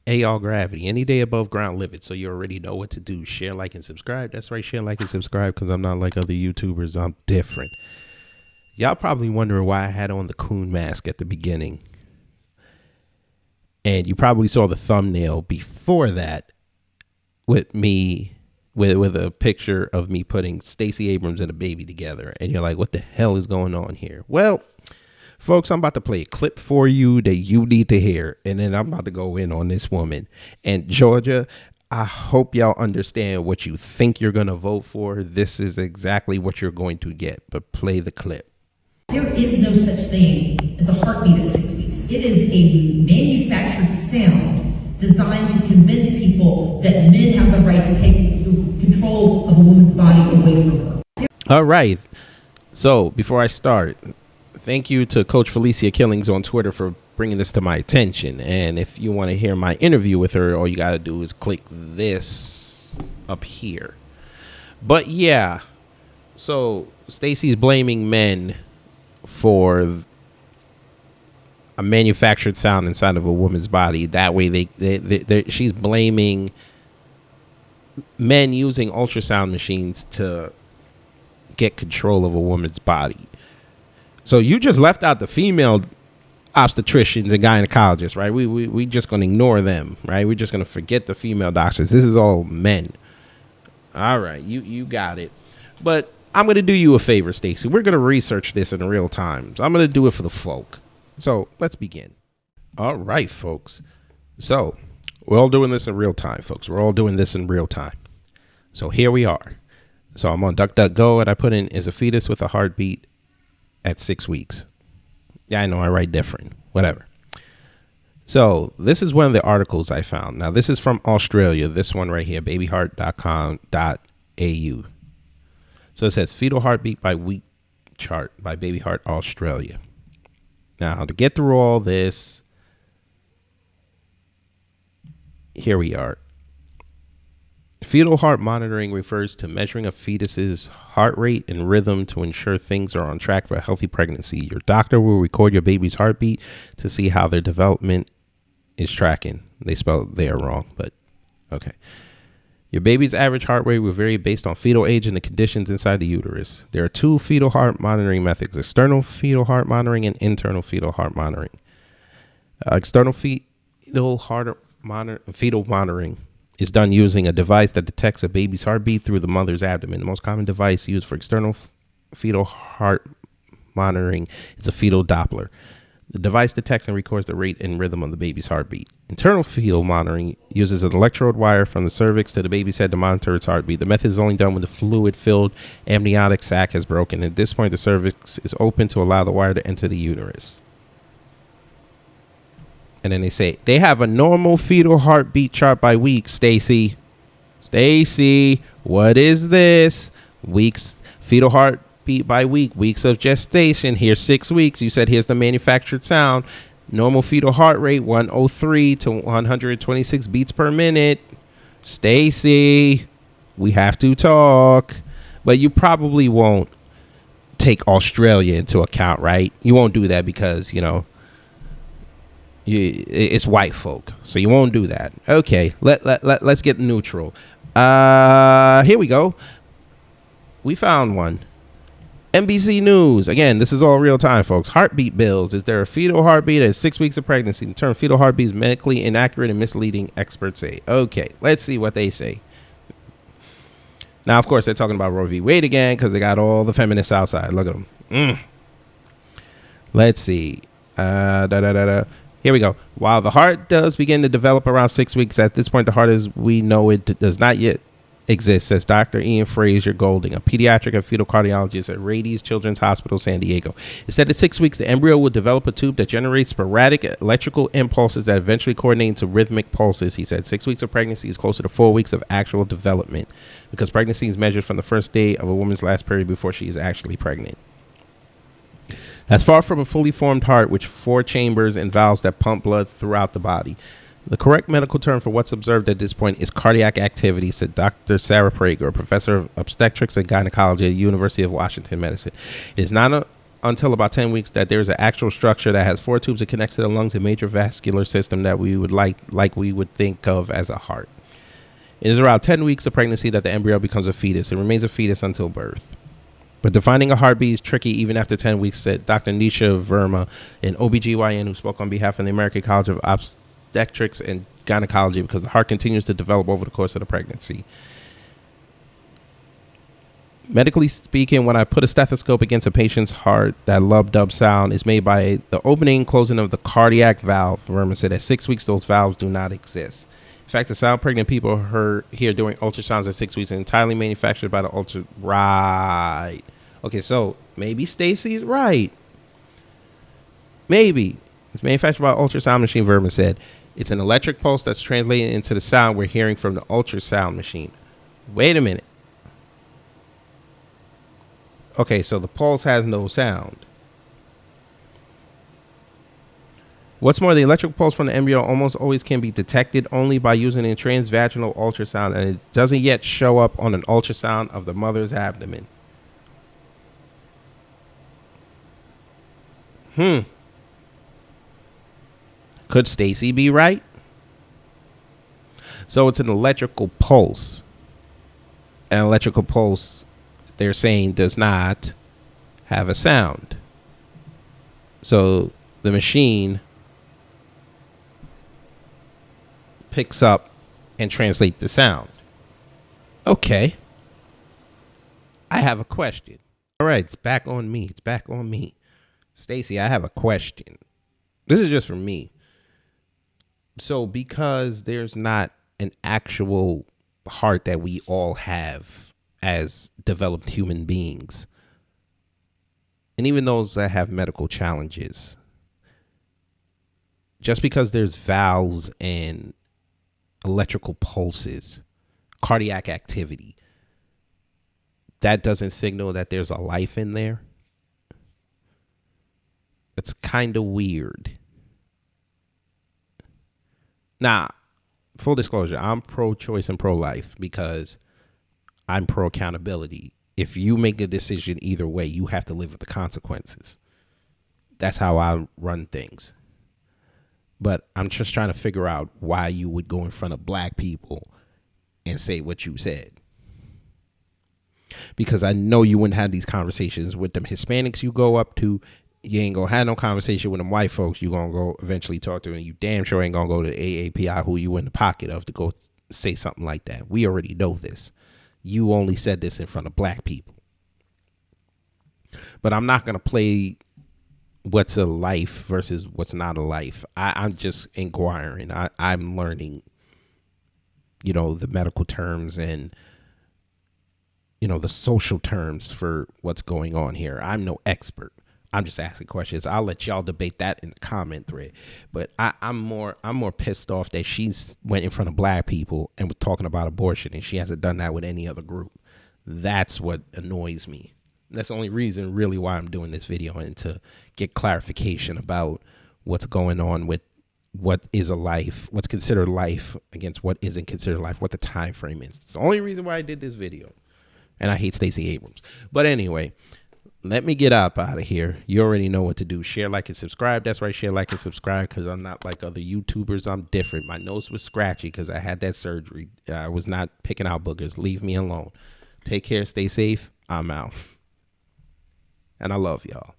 Hey y'all, gravity. Any day above ground, live it. So you already know what to do. Share, like, and subscribe. That's right, share, like, and subscribe, because I'm not like other YouTubers. I'm different. Y'all probably wondering why I had on the coon mask at the beginning. And you probably saw the thumbnail before that with me, with a picture of me putting Stacey Abrams and a baby together. And you're like, what the hell is going on here? Well, folks, I'm about to play a clip for you that you need to hear. And then I'm about to go in on this woman. And Georgia, I hope y'all understand what you think you're going to vote for. This is exactly what you're going to get. But play the clip. There is no such thing as a heartbeat at 6 weeks. It is a manufactured sound designed to convince people that men have the right to take control of a woman's body away from her. All right. So before I start, thank you to Coach Felicia Killings on Twitter for bringing this to my attention. And if you want to hear my interview with her, all you got to do is click this up here. But yeah, so Stacey's blaming men for a manufactured sound inside of a woman's body. That way she's blaming men using ultrasound machines to get control of a woman's body. So you just left out the female obstetricians and gynecologists, right? We just going to ignore them, right? We're just going to forget the female doctors. This is all men. All right, you got it. But I'm going to do you a favor, Stacey. We're going to research this in real time. So I'm going to do it for the folk. So let's begin. All right, folks. So we're all doing this in real time, folks. We're all doing this in real time. So here we are. So I'm on DuckDuckGo, and I put in, is a fetus with a heartbeat at 6 weeks? Yeah, I know I write different. Whatever. So this is one of the articles I found. Now, this is from Australia. This one right here, babyheart.com.au. So it says fetal heartbeat by week chart by Baby Heart Australia. Now, to get through all this, here we are. Fetal heart monitoring refers to measuring a fetus's heart rate and rhythm to ensure things are on track for a healthy pregnancy. Your doctor will record your baby's heartbeat to see how their development is tracking. They spelled there wrong, but okay. Your baby's average heart rate will vary based on fetal age and the conditions inside the uterus. There are two fetal heart monitoring methods: external fetal heart monitoring and internal fetal heart monitoring. External fetal monitoring is done using a device that detects a baby's heartbeat through the mother's abdomen. The most common device used for external fetal heart monitoring is a fetal Doppler. The device detects and records the rate and rhythm of the baby's heartbeat. Internal fetal monitoring uses an electrode wire from the cervix to the baby's head to monitor its heartbeat. The method is only done when the fluid-filled amniotic sac has broken. At this point, the cervix is open to allow the wire to enter the uterus. And then they say, they have a normal fetal heartbeat chart by week, Stacey. Stacey, what is this? Weeks, fetal heartbeat by week, weeks of gestation. Here's 6 weeks. You said here's the manufactured sound. Normal fetal heart rate 103 to 126 beats per minute. Stacey, we have to talk. But you probably won't take Australia into account, right? You won't do that because, you know, it's white folk, so you won't do that. Okay, let's get neutral. Here we go. We found one. NBC News. Again, this is all real time, folks. Heartbeat bills. Is there a fetal heartbeat at 6 weeks of pregnancy? The term fetal heartbeat is medically inaccurate and misleading, experts say. Okay, let's see what they say. Now, of course, they're talking about Roe v. Wade again because they got all the feminists outside. Look at them. Let's see. Here we go. While the heart does begin to develop around 6 weeks, at this point, the heart as we know it does not yet exist, says Dr. Ian Fraser Golding, a pediatric and fetal cardiologist at Rady's Children's Hospital, San Diego. It said at 6 weeks, the embryo will develop a tube that generates sporadic electrical impulses that eventually coordinate into rhythmic pulses. He said 6 weeks of pregnancy is closer to 4 weeks of actual development because pregnancy is measured from the first day of a woman's last period before she is actually pregnant. That's far from a fully formed heart, with 4 chambers and valves that pump blood throughout the body. The correct medical term for what's observed at this point is cardiac activity, said Dr. Sarah Prager, a professor of obstetrics and gynecology at the University of Washington Medicine. It is not until about 10 weeks that there's an actual structure that has 4 tubes that connects to the lungs and major vascular system that we would like we would think of as a heart. It is around 10 weeks of pregnancy that the embryo becomes a fetus. It remains a fetus until birth. But defining a heartbeat is tricky even after 10 weeks, said Dr. Nisha Verma, an OBGYN who spoke on behalf of the American College of Obstetrics and Gynecology, because the heart continues to develop over the course of the pregnancy. Medically speaking, when I put a stethoscope against a patient's heart, that lub-dub sound is made by the opening and closing of the cardiac valve. Verma said at 6 weeks, those valves do not exist. In fact, the sound pregnant people hear during ultrasounds at 6 weeks is entirely manufactured by the Right. Okay, so maybe Stacey is right. Maybe. It's manufactured by an ultrasound machine, Verma said. It's an electric pulse that's translated into the sound we're hearing from the ultrasound machine. Wait a minute. Okay, so the pulse has no sound. What's more, the electrical pulse from the embryo almost always can be detected only by using a transvaginal ultrasound, and it doesn't yet show up on an ultrasound of the mother's abdomen. Could Stacey be right? So it's an electrical pulse. An electrical pulse, they're saying, does not have a sound. So the machine picks up and translates the sound. Okay. I have a question. All right, it's back on me. It's back on me. Stacey, I have a question. This is just for me. So because there's not an actual heart that we all have as developed human beings, and even those that have medical challenges, just because there's valves and electrical pulses, cardiac activity, that doesn't signal that there's a life in there. It's kind of weird. Now, full disclosure, I'm pro-choice and pro-life because I'm pro-accountability. If you make a decision either way, you have to live with the consequences. That's how I run things. But I'm just trying to figure out why you would go in front of black people and say what you said. Because I know you wouldn't have these conversations with them Hispanics you go up to. You ain't gonna have no conversation with them white folks you gonna go eventually talk to, and you damn sure ain't gonna go to AAPI, who you in the pocket of, to go say something like that. We already know this. You only said this in front of black people. But I'm not gonna play what's a life versus what's not a life. I'm just inquiring. I'm learning, the medical terms and, the social terms for what's going on here. I'm no expert. I'm just asking questions. I'll let y'all debate that in the comment thread. But I'm more pissed off that she's went in front of black people and was talking about abortion, and she hasn't done that with any other group. That's what annoys me. That's the only reason really why I'm doing this video, and to get clarification about what's going on with what is a life, what's considered life against what isn't considered life, what the time frame is. It's the only reason why I did this video. And I hate Stacey Abrams. But anyway, let me get up out of here. You already know what to do. Share, like, and subscribe. That's right. Share, like, and subscribe, because I'm not like other YouTubers. I'm different. My nose was scratchy because I had that surgery. I was not picking out boogers. Leave me alone. Take care. Stay safe. I'm out. And I love y'all.